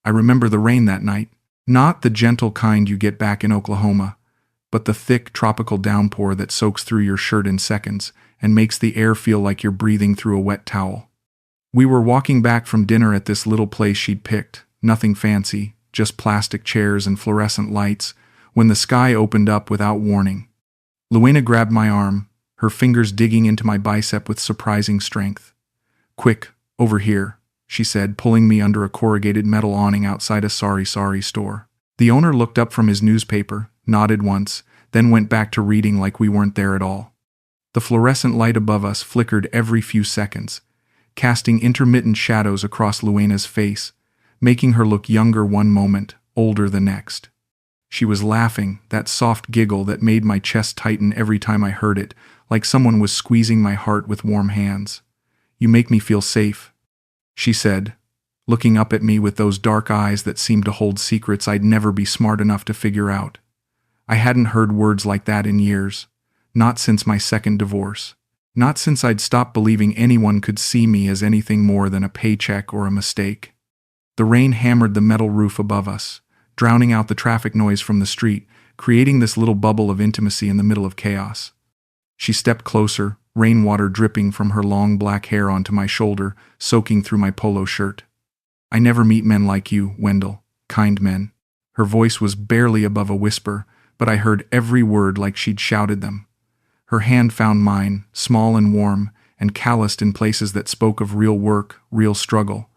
I remember the rain that night. Not the gentle kind you get back in Oklahoma, but the thick tropical downpour that soaks through your shirt in seconds and makes the air feel like you're breathing through a wet towel. We were walking back from dinner at this little place she'd picked, nothing fancy, just plastic chairs and fluorescent lights, when the sky opened up without warning. Luena grabbed my arm, her fingers digging into my bicep with surprising strength. "Quick, over here," she said, pulling me under a corrugated metal awning outside a sorry store. The owner looked up from his newspaper, nodded once, then went back to reading like we weren't there at all. The fluorescent light above us flickered every few seconds, casting intermittent shadows across Luena's face, making her look younger one moment, older the next. She was laughing, that soft giggle that made my chest tighten every time I heard it, like someone was squeezing my heart with warm hands. "You make me feel safe," she said, looking up at me with those dark eyes that seemed to hold secrets I'd never be smart enough to figure out. I hadn't heard words like that in years, not since my second divorce, not since I'd stopped believing anyone could see me as anything more than a paycheck or a mistake. The rain hammered the metal roof above us, drowning out the traffic noise from the street, creating this little bubble of intimacy in the middle of chaos. She stepped closer, rainwater dripping from her long black hair onto my shoulder, soaking through my polo shirt. "I never meet men like you, Wendell, kind men." Her voice was barely above a whisper, but I heard every word like she'd shouted them. Her hand found mine, small and warm, and calloused in places that spoke of real work, real struggle.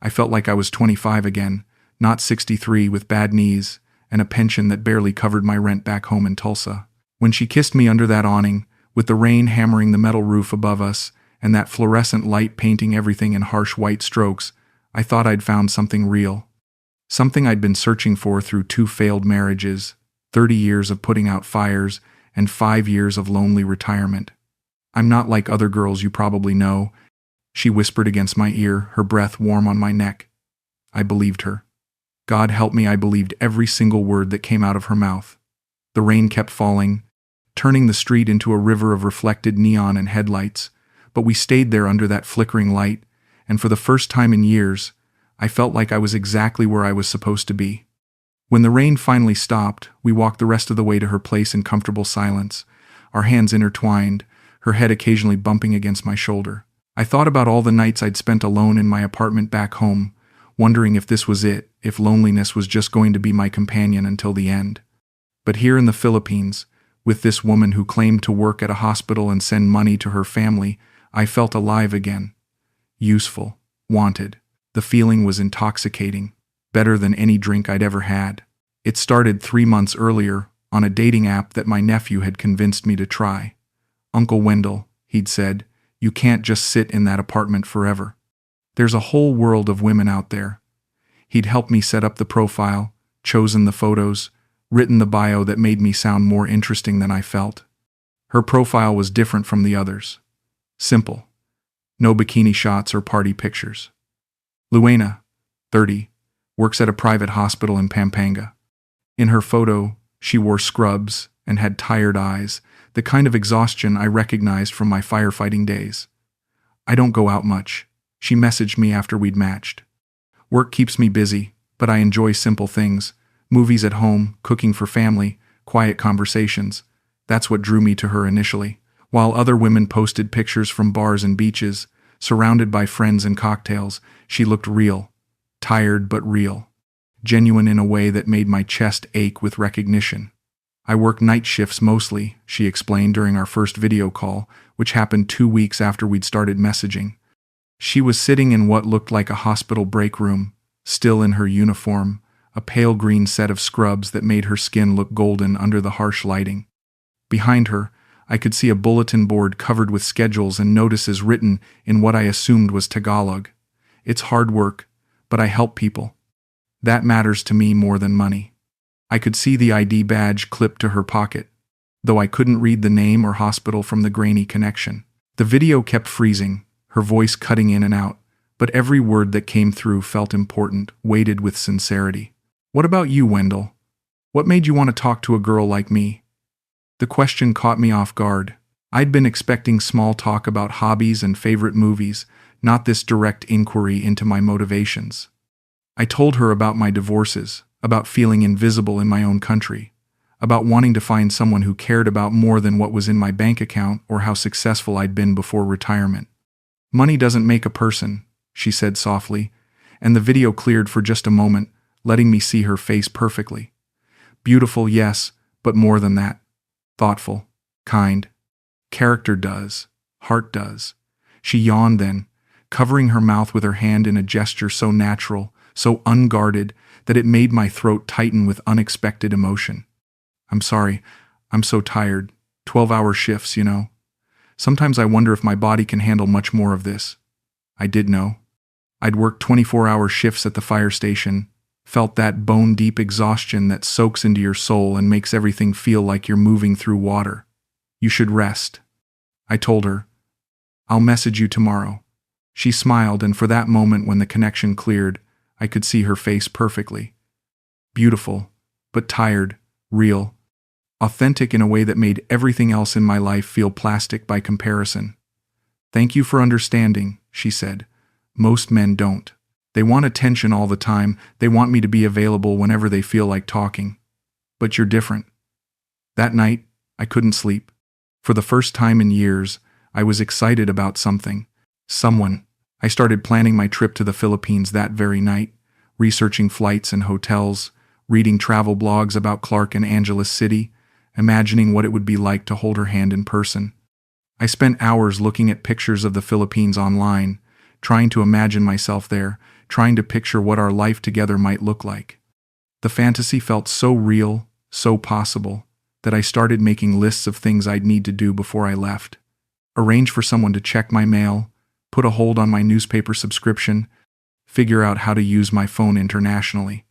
I felt like I was 25 again, not 63 with bad knees, and a pension that barely covered my rent back home in Tulsa. When she kissed me under that awning, with the rain hammering the metal roof above us, and that fluorescent light painting everything in harsh white strokes, I thought I'd found something real. Something I'd been searching for through 2 failed marriages, 30 years of putting out fires, and 5 years of lonely retirement. "I'm not like other girls you probably know," she whispered against my ear, her breath warm on my neck. I believed her. God help me, I believed every single word that came out of her mouth. The rain kept falling, turning the street into a river of reflected neon and headlights, but we stayed there under that flickering light, and for the first time in years, I felt like I was exactly where I was supposed to be. When the rain finally stopped, we walked the rest of the way to her place in comfortable silence, our hands intertwined, her head occasionally bumping against my shoulder. I thought about all the nights I'd spent alone in my apartment back home, wondering if this was it, if loneliness was just going to be my companion until the end. But here in the Philippines, with this woman who claimed to work at a hospital and send money to her family, I felt alive again. Useful, wanted. The feeling was intoxicating, better than any drink I'd ever had. It started 3 months earlier, on a dating app that my nephew had convinced me to try. "Uncle Wendell," he'd said, "you can't just sit in that apartment forever. There's a whole world of women out there." He'd helped me set up the profile, chosen the photos, written the bio that made me sound more interesting than I felt. Her profile was different from the others. Simple. No bikini shots or party pictures. Luena, 30, works at a private hospital in Pampanga. In her photo, she wore scrubs and had tired eyes, the kind of exhaustion I recognized from my firefighting days. "I don't go out much," she messaged me after we'd matched. "Work keeps me busy, but I enjoy simple things. Movies at home, cooking for family, quiet conversations. That's what drew me to her initially." While other women posted pictures from bars and beaches, surrounded by friends and cocktails, she looked real. Tired but real. Genuine in a way that made my chest ache with recognition. "I work night shifts mostly," she explained during our first video call, which happened 2 weeks after we'd started messaging. She was sitting in what looked like a hospital break room, still in her uniform, a pale green set of scrubs that made her skin look golden under the harsh lighting. Behind her, I could see a bulletin board covered with schedules and notices written in what I assumed was Tagalog. "It's hard work, but I help people. That matters to me more than money." I could see the ID badge clipped to her pocket, though I couldn't read the name or hospital from the grainy connection. The video kept freezing, her voice cutting in and out, but every word that came through felt important, weighted with sincerity. "What about you, Wendell? What made you want to talk to a girl like me?" The question caught me off guard. I'd been expecting small talk about hobbies and favorite movies, not this direct inquiry into my motivations. I told her about my divorces, about feeling invisible in my own country, about wanting to find someone who cared about more than what was in my bank account or how successful I'd been before retirement. Money doesn't make a person, she said softly, and the video cleared for just a moment, letting me see her face perfectly. Beautiful, yes, but more than that. Thoughtful, kind. Character does, heart does. She yawned then, covering her mouth with her hand in a gesture so natural, so unguarded, that it made my throat tighten with unexpected emotion. I'm sorry, I'm so tired. 12-hour shifts, you know. Sometimes I wonder if my body can handle much more of this. I did know. I'd worked 24-hour shifts at the fire station, felt that bone-deep exhaustion that soaks into your soul and makes everything feel like you're moving through water. You should rest. I told her. I'll message you tomorrow. She smiled, and for that moment when the connection cleared, I could see her face perfectly. Beautiful, but tired, real, authentic in a way that made everything else in my life feel plastic by comparison. Thank you for understanding, she said. Most men don't. They want attention all the time. They want me to be available whenever they feel like talking. But you're different. That night, I couldn't sleep. For the first time in years, I was excited about something. Someone. I started planning my trip to the Philippines that very night, researching flights and hotels, reading travel blogs about Clark and Angeles City, imagining what it would be like to hold her hand in person. I spent hours looking at pictures of the Philippines online, trying to imagine myself there, trying to picture what our life together might look like. The fantasy felt so real, so possible, that I started making lists of things I'd need to do before I left. Arrange for someone to check my mail, put a hold on my newspaper subscription, figure out how to use my phone internationally.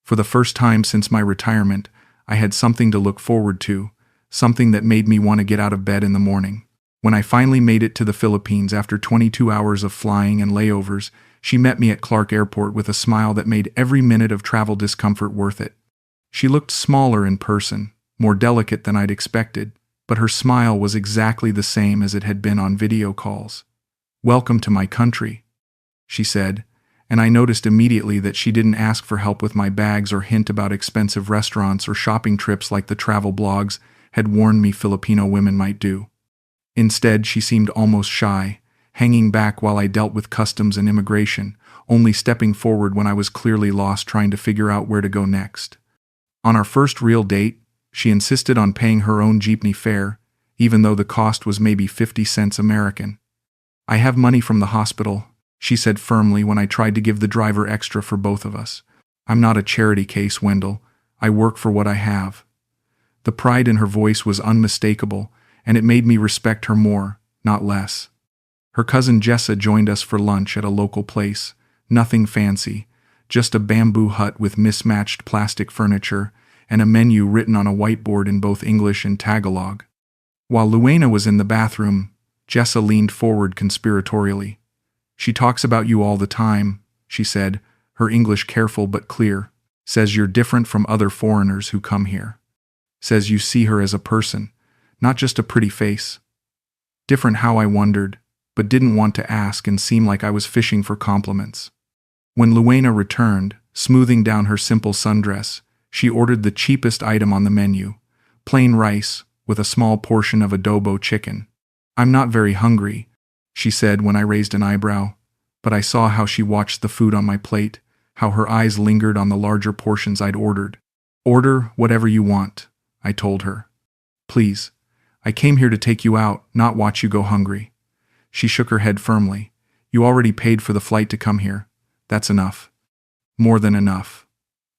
For the first time since my retirement, I had something to look forward to, something that made me want to get out of bed in the morning. When I finally made it to the Philippines after 22 hours of flying and layovers, she met me at Clark Airport with a smile that made every minute of travel discomfort worth it. She looked smaller in person, more delicate than I'd expected, but her smile was exactly the same as it had been on video calls. "Welcome to my country," she said, and I noticed immediately that she didn't ask for help with my bags or hint about expensive restaurants or shopping trips like the travel blogs had warned me Filipino women might do. Instead, she seemed almost shy, hanging back while I dealt with customs and immigration, only stepping forward when I was clearly lost trying to figure out where to go next. On our first real date, she insisted on paying her own jeepney fare, even though the cost was maybe 50 cents American. "I have money from the hospital," she said firmly when I tried to give the driver extra for both of us. "I'm not a charity case, Wendell. I work for what I have." The pride in her voice was unmistakable, and it made me respect her more, not less. Her cousin Jessa joined us for lunch at a local place, nothing fancy, just a bamboo hut with mismatched plastic furniture and a menu written on a whiteboard in both English and Tagalog. While Luena was in the bathroom, Jessa leaned forward conspiratorially. "She talks about you all the time," she said, her English careful but clear. "Says you're different from other foreigners who come here. Says you see her as a person, not just a pretty face." Different how I wondered, but didn't want to ask and seem like I was fishing for compliments. When Luena returned, smoothing down her simple sundress, she ordered the cheapest item on the menu, plain rice with a small portion of adobo chicken. "I'm not very hungry," she said when I raised an eyebrow, but I saw how she watched the food on my plate, how her eyes lingered on the larger portions I'd ordered. "Order whatever you want," I told her. "Please. I came here to take you out, not watch you go hungry." She shook her head firmly. "You already paid for the flight to come here. That's enough." More than enough.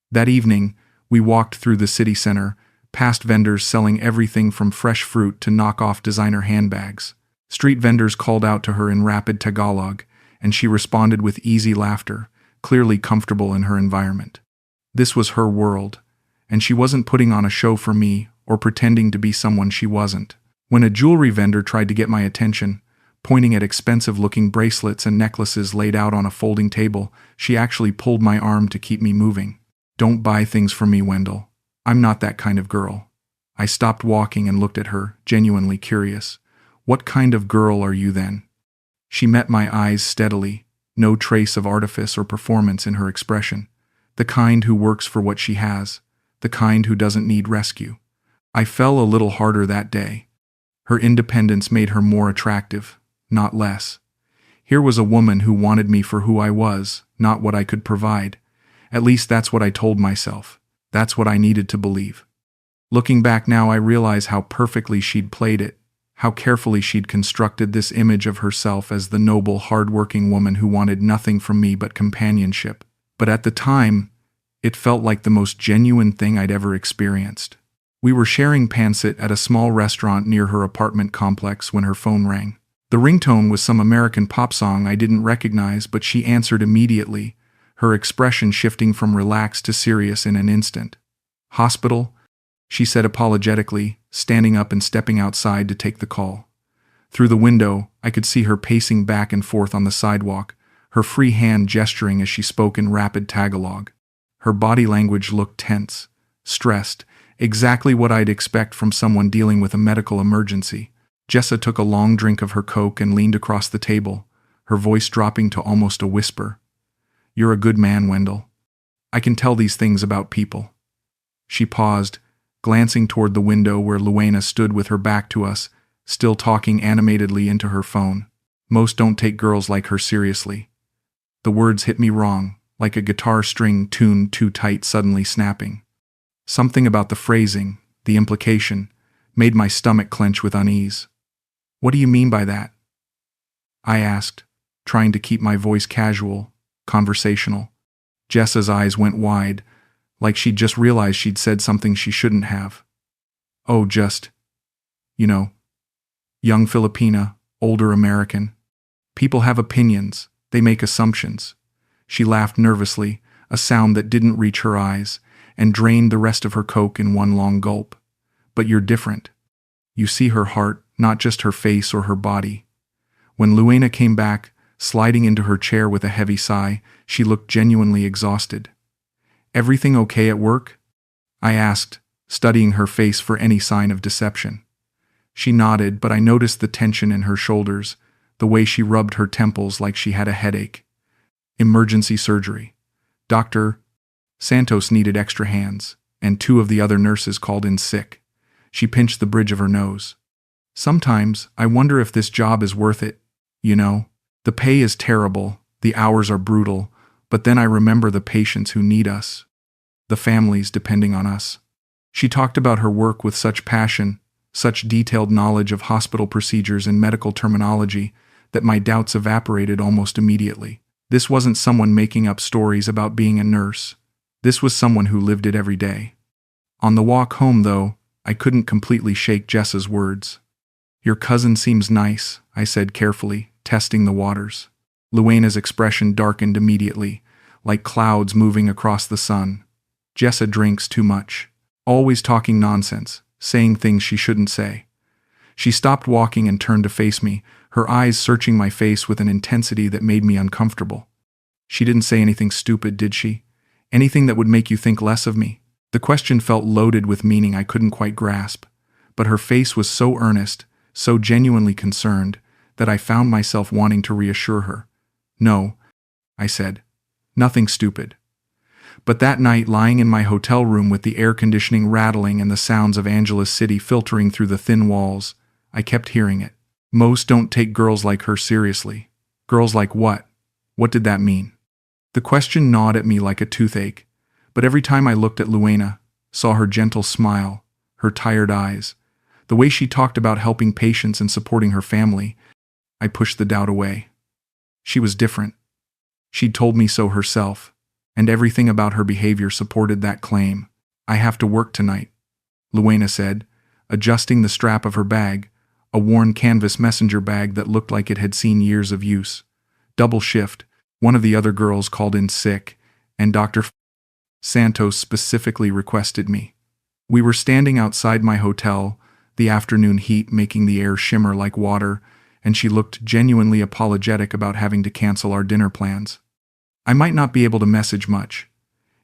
That evening, we walked through the city center, past vendors selling everything from fresh fruit to knock-off designer handbags. Street vendors called out to her in rapid Tagalog, and she responded with easy laughter, clearly comfortable in her environment. This was her world, and she wasn't putting on a show for me or pretending to be someone she wasn't. When a jewelry vendor tried to get my attention, pointing at expensive-looking bracelets and necklaces laid out on a folding table, she actually pulled my arm to keep me moving. "Don't buy things for me, Wendell. I'm not that kind of girl." I stopped walking and looked at her, genuinely curious. "What kind of girl are you then?" She met my eyes steadily, no trace of artifice or performance in her expression. The kind who works for what she has, the kind who doesn't need rescue. I fell a little harder that day. Her independence made her more attractive, not less. Here was a woman who wanted me for who I was, not what I could provide. At least that's what I told myself. That's what I needed to believe. Looking back now, I realize how perfectly she'd played it, how carefully she'd constructed this image of herself as the noble, hard-working woman who wanted nothing from me but companionship. But at the time, it felt like the most genuine thing I'd ever experienced. We were sharing pancit at a small restaurant near her apartment complex when her phone rang. The ringtone was some American pop song I didn't recognize, but she answered immediately, her expression shifting from relaxed to serious in an instant. "Hospital?" she said apologetically, standing up and stepping outside to take the call. Through the window, I could see her pacing back and forth on the sidewalk, her free hand gesturing as she spoke in rapid Tagalog. Her body language looked tense, stressed, exactly what I'd expect from someone dealing with a medical emergency. Jessa took a long drink of her Coke and leaned across the table, her voice dropping to almost a whisper. "You're a good man, Wendell. I can tell these things about people." She paused, glancing toward the window where Luena stood with her back to us, still talking animatedly into her phone. "Most don't take girls like her seriously." The words hit me wrong, like a guitar string tuned too tight suddenly snapping. Something about the phrasing, the implication, made my stomach clench with unease. "What do you mean by that?" I asked, trying to keep my voice casual, conversational. Jessa's eyes went wide, like she'd just realized she'd said something she shouldn't have. "Oh, just, you know, young Filipina, older American. People have opinions, they make assumptions." She laughed nervously, a sound that didn't reach her eyes, and drained the rest of her Coke in one long gulp. "But you're different. You see her heart, not just her face or her body." When Luena came back, sliding into her chair with a heavy sigh, she looked genuinely exhausted. "Everything okay at work?" I asked, studying her face for any sign of deception. She nodded, but I noticed the tension in her shoulders, the way she rubbed her temples like she had a headache. "Emergency surgery. Dr. Santos needed extra hands, and 2 of the other nurses called in sick." She pinched the bridge of her nose. "Sometimes, I wonder if this job is worth it, you know? The pay is terrible, the hours are brutal, but then I remember the patients who need us, the families depending on us." She talked about her work with such passion, such detailed knowledge of hospital procedures and medical terminology, that my doubts evaporated almost immediately. This wasn't someone making up stories about being a nurse. This was someone who lived it every day. On the walk home, though, I couldn't completely shake Jessa's words. "Your cousin seems nice," I said carefully, testing the waters. Luena's expression darkened immediately, like clouds moving across the sun. "Jessa drinks too much. Always talking nonsense, saying things she shouldn't say." She stopped walking and turned to face me, her eyes searching my face with an intensity that made me uncomfortable. "She didn't say anything stupid, did she? Anything that would make you think less of me?" The question felt loaded with meaning I couldn't quite grasp, but her face was so earnest, so genuinely concerned, that I found myself wanting to reassure her. "No," I said. "Nothing stupid." But that night, lying in my hotel room with the air conditioning rattling and the sounds of Angeles City filtering through the thin walls, I kept hearing it. "Most don't take girls like her seriously." Girls like what? What did that mean? The question gnawed at me like a toothache, but every time I looked at Luena, saw her gentle smile, her tired eyes, the way she talked about helping patients and supporting her family, I pushed the doubt away. She was different. She'd told me so herself, and everything about her behavior supported that claim. "I have to work tonight," Luena said, adjusting the strap of her bag, a worn canvas messenger bag that looked like it had seen years of use. "Double shift. One of the other girls called in sick, and Dr. Santos specifically requested me." We were standing outside my hotel, the afternoon heat making the air shimmer like water, and she looked genuinely apologetic about having to cancel our dinner plans. "I might not be able to message much.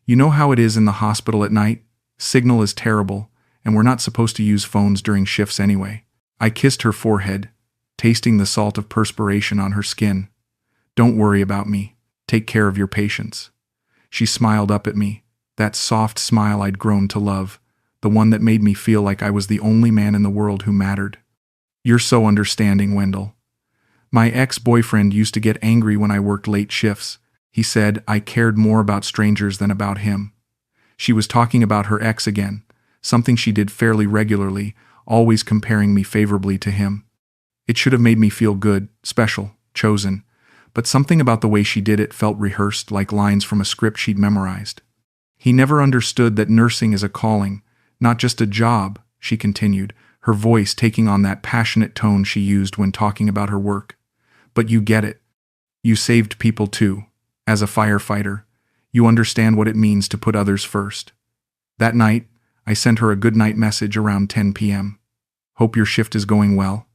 You know how it is in the hospital at night? Signal is terrible, and we're not supposed to use phones during shifts anyway." I kissed her forehead, tasting the salt of perspiration on her skin. Don't worry about me. Take care of your patients. She smiled up at me, that soft smile I'd grown to love, the one that made me feel like I was the only man in the world who mattered. You're so understanding, Wendell. My ex-boyfriend used to get angry when I worked late shifts. He said I cared more about strangers than about him. She was talking about her ex again, something she did fairly regularly, always comparing me favorably to him. It should have made me feel good, special, chosen, but something about the way she did it felt rehearsed, like lines from a script she'd memorized. He never understood that nursing is a calling, not just a job, she continued, her voice taking on that passionate tone she used when talking about her work. But you get it. You saved people too. As a firefighter, you understand what it means to put others first. That night, I sent her a goodnight message around 10 p.m. Hope your shift is going well.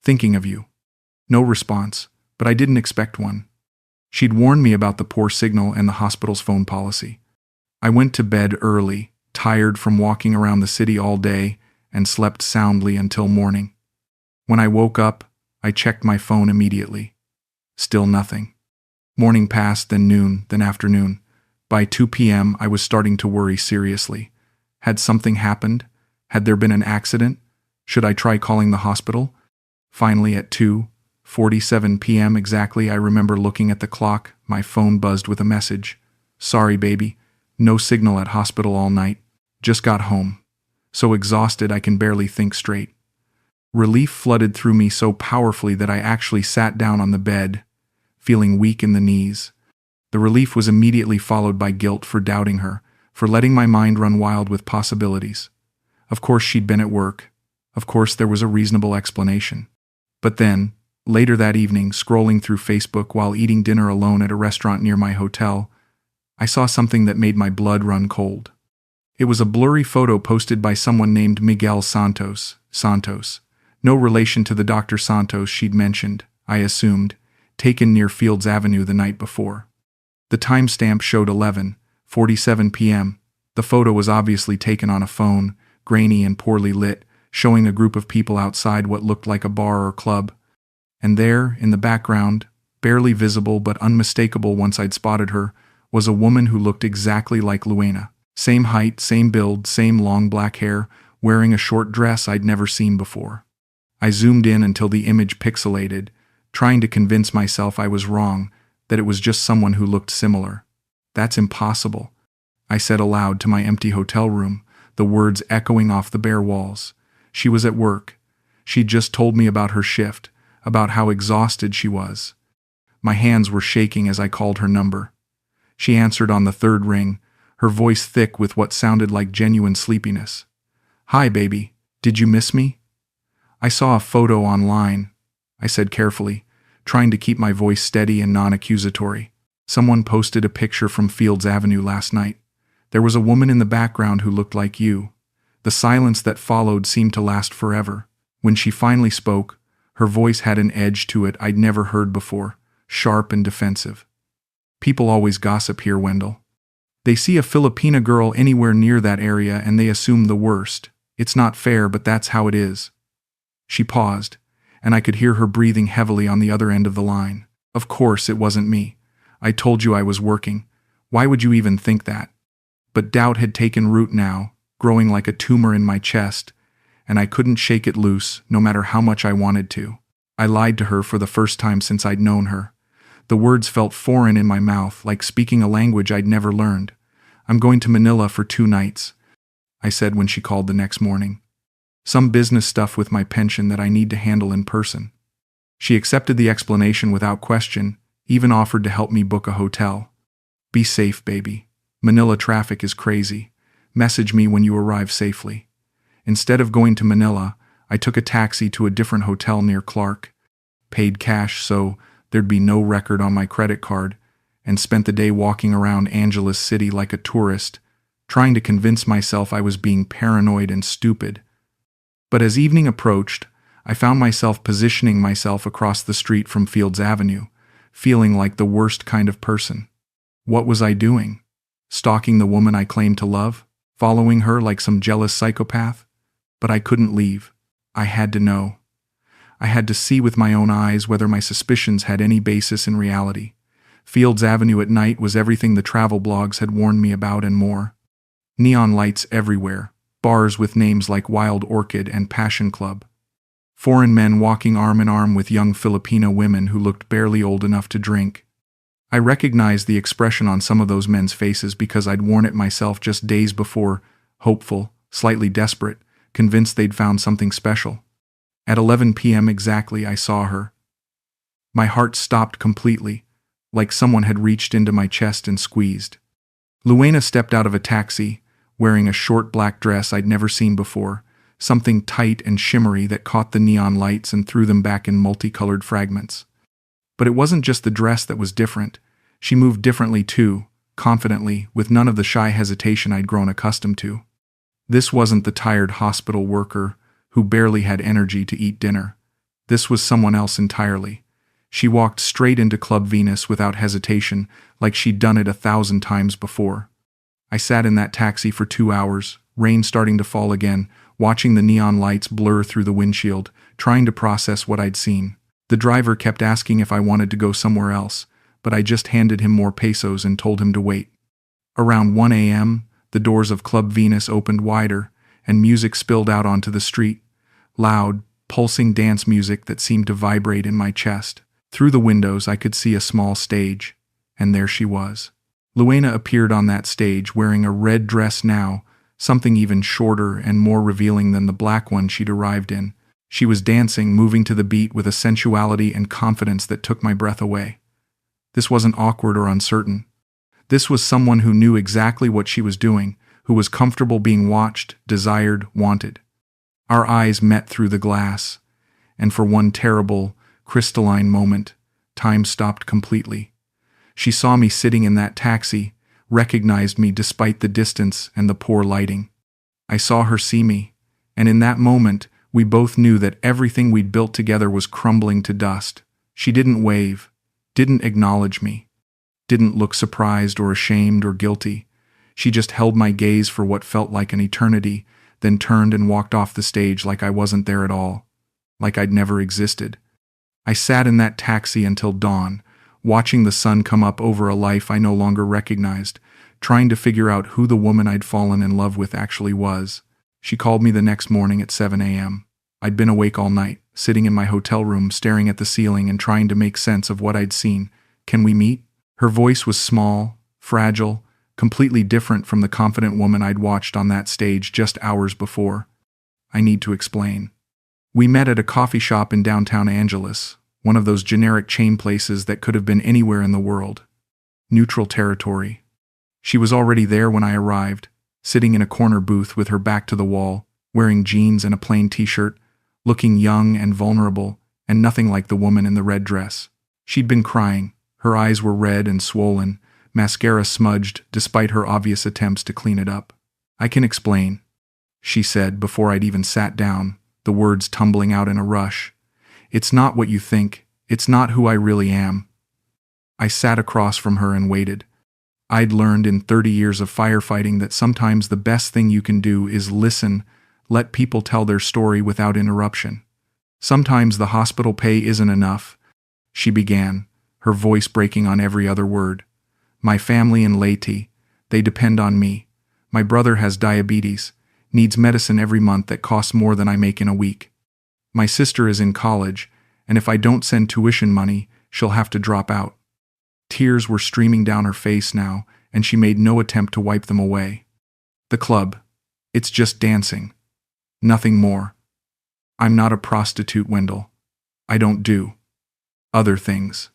Thinking of you. No response, but I didn't expect one. She'd warned me about the poor signal and the hospital's phone policy. I went to bed early, tired from walking around the city all day, and slept soundly until morning. When I woke up, I checked my phone immediately. Still nothing. Morning passed, then noon, then afternoon. By 2 p.m., I was starting to worry seriously. Had something happened? Had there been an accident? Should I try calling the hospital? Finally, at 2:47 p.m. exactly, I remember looking at the clock. My phone buzzed with a message. Sorry, baby. No signal at hospital all night. Just got home. So exhausted I can barely think straight. Relief flooded through me so powerfully that I actually sat down on the bed, feeling weak in the knees. The relief was immediately followed by guilt for doubting her, for letting my mind run wild with possibilities. Of course she'd been at work. Of course there was a reasonable explanation. But then, later that evening, scrolling through Facebook while eating dinner alone at a restaurant near my hotel, I saw something that made my blood run cold. It was a blurry photo posted by someone named Miguel Santos. No relation to the Dr. Santos she'd mentioned, I assumed, taken near Fields Avenue the night before. The timestamp showed 11:47 p.m. The photo was obviously taken on a phone, grainy and poorly lit, showing a group of people outside what looked like a bar or club. And there, in the background, barely visible but unmistakable once I'd spotted her, was a woman who looked exactly like Luena. Same height, same build, same long black hair, wearing a short dress I'd never seen before. I zoomed in until the image pixelated, trying to convince myself I was wrong, that it was just someone who looked similar. That's impossible, I said aloud to my empty hotel room, the words echoing off the bare walls. She was at work. She'd just told me about her shift, about how exhausted she was. My hands were shaking as I called her number. She answered on the third ring, her voice thick with what sounded like genuine sleepiness. Hi, baby. Did you miss me? I saw a photo online, I said carefully, trying to keep my voice steady and non-accusatory. Someone posted a picture from Fields Avenue last night. There was a woman in the background who looked like you. The silence that followed seemed to last forever. When she finally spoke, her voice had an edge to it I'd never heard before, sharp and defensive. People always gossip here, Wendell. They see a Filipina girl anywhere near that area and they assume the worst. It's not fair, but that's how it is. She paused, and I could hear her breathing heavily on the other end of the line. Of course it wasn't me. I told you I was working. Why would you even think that? But doubt had taken root now, growing like a tumor in my chest, and I couldn't shake it loose, no matter how much I wanted to. I lied to her for the first time since I'd known her. The words felt foreign in my mouth, like speaking a language I'd never learned. I'm going to Manila for 2 nights, I said when she called the next morning. Some business stuff with my pension that I need to handle in person. She accepted the explanation without question, even offered to help me book a hotel. Be safe, baby. Manila traffic is crazy. Message me when you arrive safely. Instead of going to Manila, I took a taxi to a different hotel near Clark, paid cash so there'd be no record on my credit card, and spent the day walking around Angeles City like a tourist, trying to convince myself I was being paranoid and stupid. But as evening approached, I found myself positioning myself across the street from Fields Avenue, feeling like the worst kind of person. What was I doing? Stalking the woman I claimed to love? Following her like some jealous psychopath? But I couldn't leave. I had to know. I had to see with my own eyes whether my suspicions had any basis in reality. Fields Avenue at night was everything the travel blogs had warned me about and more. Neon lights everywhere, bars with names like Wild Orchid and Passion Club. Foreign men walking arm in arm with young Filipina women who looked barely old enough to drink. I recognized the expression on some of those men's faces because I'd worn it myself just days before, hopeful, slightly desperate, convinced they'd found something special. At 11 p.m. exactly, I saw her. My heart stopped completely, like someone had reached into my chest and squeezed. Luena stepped out of a taxi, wearing a short black dress I'd never seen before, something tight and shimmery that caught the neon lights and threw them back in multicolored fragments. But it wasn't just the dress that was different. She moved differently too, confidently, with none of the shy hesitation I'd grown accustomed to. This wasn't the tired hospital worker who barely had energy to eat dinner. This was someone else entirely. She walked straight into Club Venus without hesitation, like she'd done it 1,000 times before. I sat in that taxi for 2 hours, rain starting to fall again, watching the neon lights blur through the windshield, trying to process what I'd seen. The driver kept asking if I wanted to go somewhere else, but I just handed him more pesos and told him to wait. Around 1 a.m., the doors of Club Venus opened wider, and music spilled out onto the street. Loud, pulsing dance music that seemed to vibrate in my chest. Through the windows I could see a small stage, and there she was. Luena appeared on that stage wearing a red dress now, something even shorter and more revealing than the black one she'd arrived in. She was dancing, moving to the beat with a sensuality and confidence that took my breath away. This wasn't awkward or uncertain. This was someone who knew exactly what she was doing, who was comfortable being watched, desired, wanted. Our eyes met through the glass, and for one terrible, crystalline moment, time stopped completely. She saw me sitting in that taxi, recognized me despite the distance and the poor lighting. I saw her see me, and in that moment, we both knew that everything we'd built together was crumbling to dust. She didn't wave, didn't acknowledge me, didn't look surprised or ashamed or guilty. She just held my gaze for what felt like an eternity, then turned and walked off the stage like I wasn't there at all, like I'd never existed. I sat in that taxi until dawn, watching the sun come up over a life I no longer recognized, trying to figure out who the woman I'd fallen in love with actually was. She called me the next morning at 7 a.m. I'd been awake all night, sitting in my hotel room, staring at the ceiling and trying to make sense of what I'd seen. "Can we meet?" Her voice was small, fragile, completely different from the confident woman I'd watched on that stage just hours before. I need to explain. We met at a coffee shop in downtown Angeles, one of those generic chain places that could have been anywhere in the world. Neutral territory. She was already there when I arrived, sitting in a corner booth with her back to the wall, wearing jeans and a plain t-shirt, looking young and vulnerable, and nothing like the woman in the red dress. She'd been crying. Her eyes were red and swollen, mascara smudged despite her obvious attempts to clean it up. "I can explain," she said before I'd even sat down, the words tumbling out in a rush. "It's not what you think. It's not who I really am." I sat across from her and waited. I'd learned in 30 years of firefighting that sometimes the best thing you can do is listen, let people tell their story without interruption. Sometimes the hospital pay isn't enough, she began, her voice breaking on every other word. "My family in Leyte, they depend on me. My brother has diabetes, needs medicine every month that costs more than I make in a week. My sister is in college, and if I don't send tuition money, she'll have to drop out." Tears were streaming down her face now, and she made no attempt to wipe them away. "The club. It's just dancing. Nothing more. I'm not a prostitute, Wendell. I don't do other things.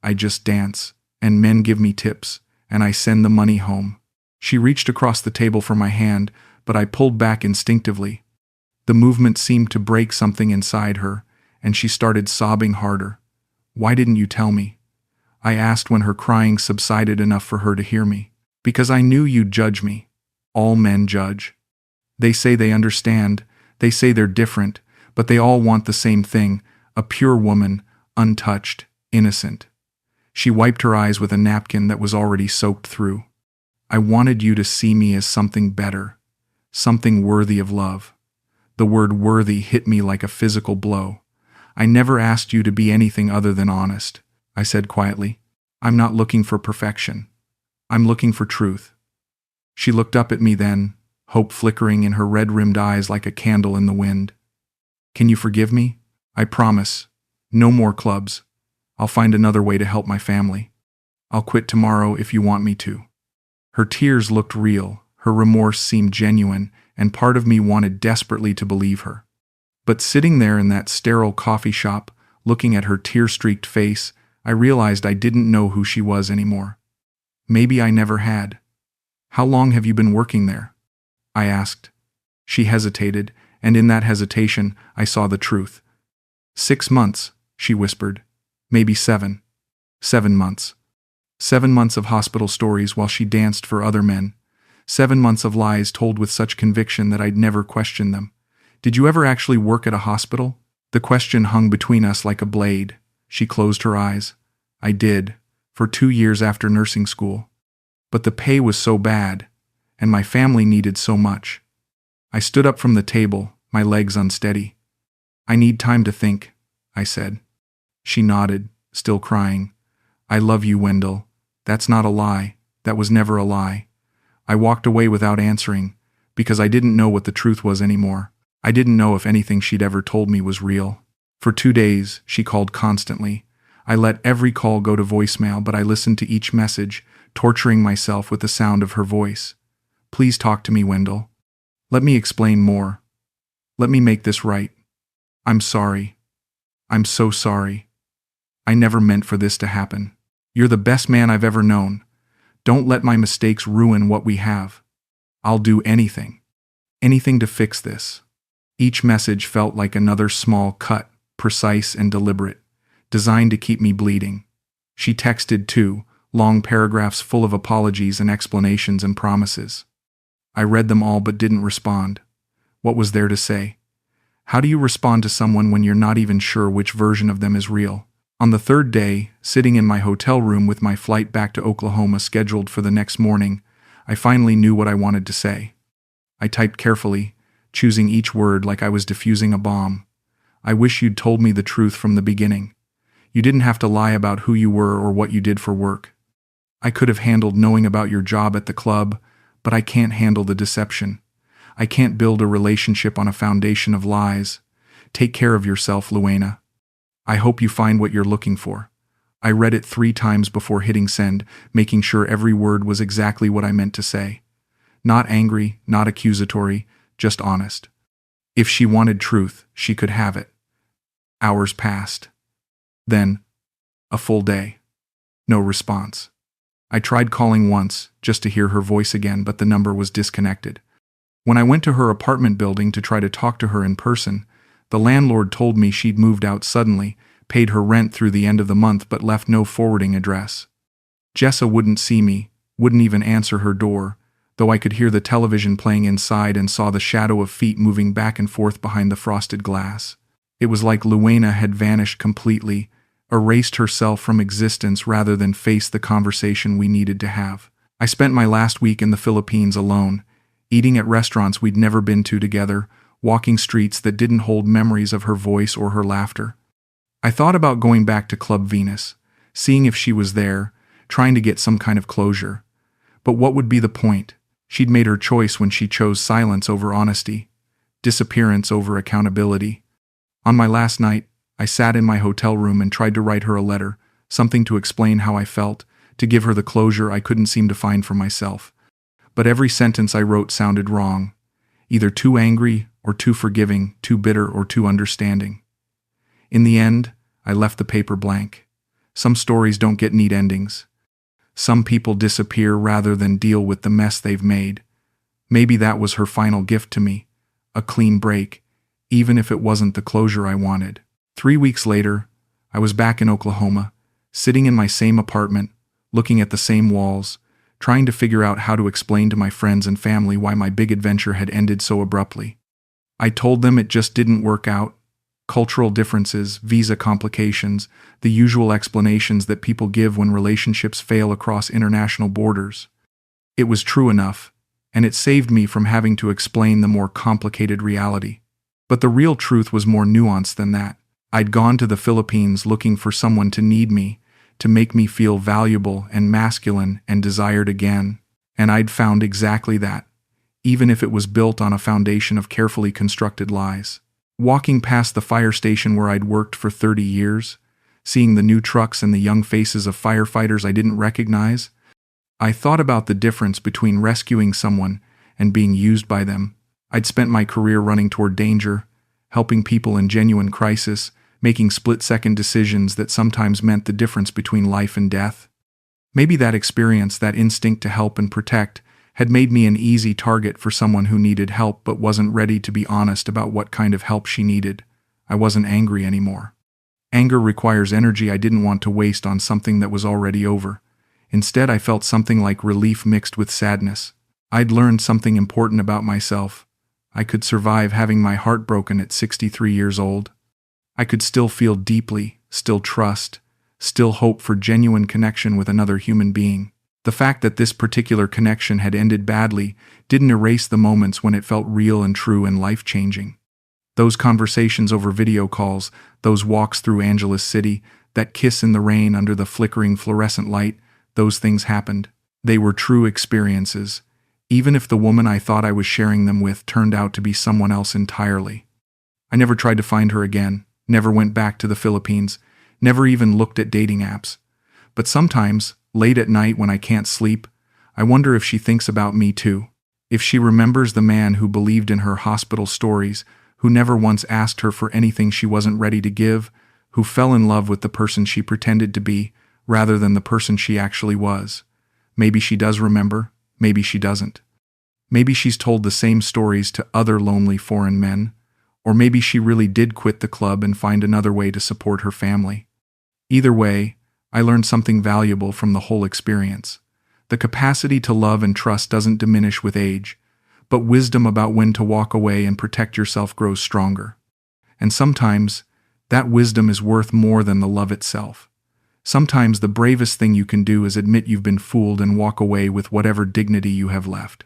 I just dance, and men give me tips, and I send the money home." She reached across the table for my hand, but I pulled back instinctively. The movement seemed to break something inside her, and she started sobbing harder. "Why didn't you tell me?" I asked when her crying subsided enough for her to hear me. "Because I knew you'd judge me. All men judge. They say they understand, they say they're different, but they all want the same thing, a pure woman, untouched, innocent." She wiped her eyes with a napkin that was already soaked through. "I wanted you to see me as something better, something worthy of love." The word worthy hit me like a physical blow. I never asked you to be anything other than honest, I said quietly. I'm not looking for perfection. I'm looking for truth. She looked up at me then, hope flickering in her red-rimmed eyes like a candle in the wind. Can you forgive me? I promise. No more clubs. I'll find another way to help my family. I'll quit tomorrow if you want me to. Her tears looked real, her remorse seemed genuine, and part of me wanted desperately to believe her. But sitting there in that sterile coffee shop, looking at her tear-streaked face, I realized I didn't know who she was anymore. Maybe I never had. How long have you been working there? I asked. She hesitated, and in that hesitation, I saw the truth. 6 months, she whispered. Maybe 7. 7 months. 7 months of hospital stories while she danced for other men. 7 months of lies told with such conviction that I'd never question them. Did you ever actually work at a hospital? The question hung between us like a blade. She closed her eyes. I did, for 2 years after nursing school. But the pay was so bad, and my family needed so much. I stood up from the table, my legs unsteady. I need time to think, I said. She nodded, still crying. I love you, Wendell. That's not a lie. That was never a lie. I walked away without answering, because I didn't know what the truth was anymore. I didn't know if anything she'd ever told me was real. For 2 days, she called constantly. I let every call go to voicemail, but I listened to each message, torturing myself with the sound of her voice. Please talk to me, Wendell. Let me explain more. Let me make this right. I'm sorry. I'm so sorry. I never meant for this to happen. You're the best man I've ever known. Don't let my mistakes ruin what we have. I'll do anything. Anything to fix this. Each message felt like another small cut, precise and deliberate, designed to keep me bleeding. She texted too, long paragraphs full of apologies and explanations and promises. I read them all but didn't respond. What was there to say? How do you respond to someone when you're not even sure which version of them is real? On the 3rd day, sitting in my hotel room with my flight back to Oklahoma scheduled for the next morning, I finally knew what I wanted to say. I typed carefully, choosing each word like I was defusing a bomb. I wish you'd told me the truth from the beginning. You didn't have to lie about who you were or what you did for work. I could have handled knowing about your job at the club, but I can't handle the deception. I can't build a relationship on a foundation of lies. Take care of yourself, Luena. I hope you find what you're looking for. I read it 3 times before hitting send, making sure every word was exactly what I meant to say. Not angry, not accusatory, just honest. If she wanted truth, she could have it. Hours passed. Then, a full day. No response. I tried calling once, just to hear her voice again, but the number was disconnected. When I went to her apartment building to try to talk to her in person, the landlord told me she'd moved out suddenly, paid her rent through the end of the month but left no forwarding address. Jessa wouldn't see me, wouldn't even answer her door, though I could hear the television playing inside and saw the shadow of feet moving back and forth behind the frosted glass. It was like Luena had vanished completely, erased herself from existence rather than face the conversation we needed to have. I spent my last week in the Philippines alone, eating at restaurants we'd never been to together, walking streets that didn't hold memories of her voice or her laughter. I thought about going back to Club Venus, seeing if she was there, trying to get some kind of closure. But what would be the point? She'd made her choice when she chose silence over honesty, disappearance over accountability. On my last night, I sat in my hotel room and tried to write her a letter, something to explain how I felt, to give her the closure I couldn't seem to find for myself. But every sentence I wrote sounded wrong, either too angry or too forgiving, too bitter or too understanding. In the end, I left the paper blank. Some stories don't get neat endings. Some people disappear rather than deal with the mess they've made. Maybe that was her final gift to me, a clean break, even if it wasn't the closure I wanted. 3 weeks later, I was back in Oklahoma, sitting in my same apartment, looking at the same walls, trying to figure out how to explain to my friends and family why my big adventure had ended so abruptly. I told them it just didn't work out. Cultural differences, visa complications, the usual explanations that people give when relationships fail across international borders. It was true enough, and it saved me from having to explain the more complicated reality. But the real truth was more nuanced than that. I'd gone to the Philippines looking for someone to need me, to make me feel valuable and masculine and desired again, and I'd found exactly that, even if it was built on a foundation of carefully constructed lies. Walking past the fire station where I'd worked for 30 years, seeing the new trucks and the young faces of firefighters I didn't recognize, I thought about the difference between rescuing someone and being used by them. I'd spent my career running toward danger, helping people in genuine crisis, making split-second decisions that sometimes meant the difference between life and death. Maybe that experience, that instinct to help and protect, had made me an easy target for someone who needed help but wasn't ready to be honest about what kind of help she needed. I wasn't angry anymore. Anger requires energy I didn't want to waste on something that was already over. Instead, I felt something like relief mixed with sadness. I'd learned something important about myself. I could survive having my heart broken at 63 years old. I could still feel deeply, still trust, still hope for genuine connection with another human being. The fact that this particular connection had ended badly didn't erase the moments when it felt real and true and life-changing. Those conversations over video calls, those walks through Angeles City, that kiss in the rain under the flickering fluorescent light, those things happened. They were true experiences, even if the woman I thought I was sharing them with turned out to be someone else entirely. I never tried to find her again, never went back to the Philippines, never even looked at dating apps. But sometimes, late at night when I can't sleep, I wonder if she thinks about me too. If she remembers the man who believed in her hospital stories, who never once asked her for anything she wasn't ready to give, who fell in love with the person she pretended to be, rather than the person she actually was. Maybe she does remember, maybe she doesn't. Maybe she's told the same stories to other lonely foreign men, or maybe she really did quit the club and find another way to support her family. Either way, I learned something valuable from the whole experience. The capacity to love and trust doesn't diminish with age, but wisdom about when to walk away and protect yourself grows stronger. And sometimes, that wisdom is worth more than the love itself. Sometimes the bravest thing you can do is admit you've been fooled and walk away with whatever dignity you have left.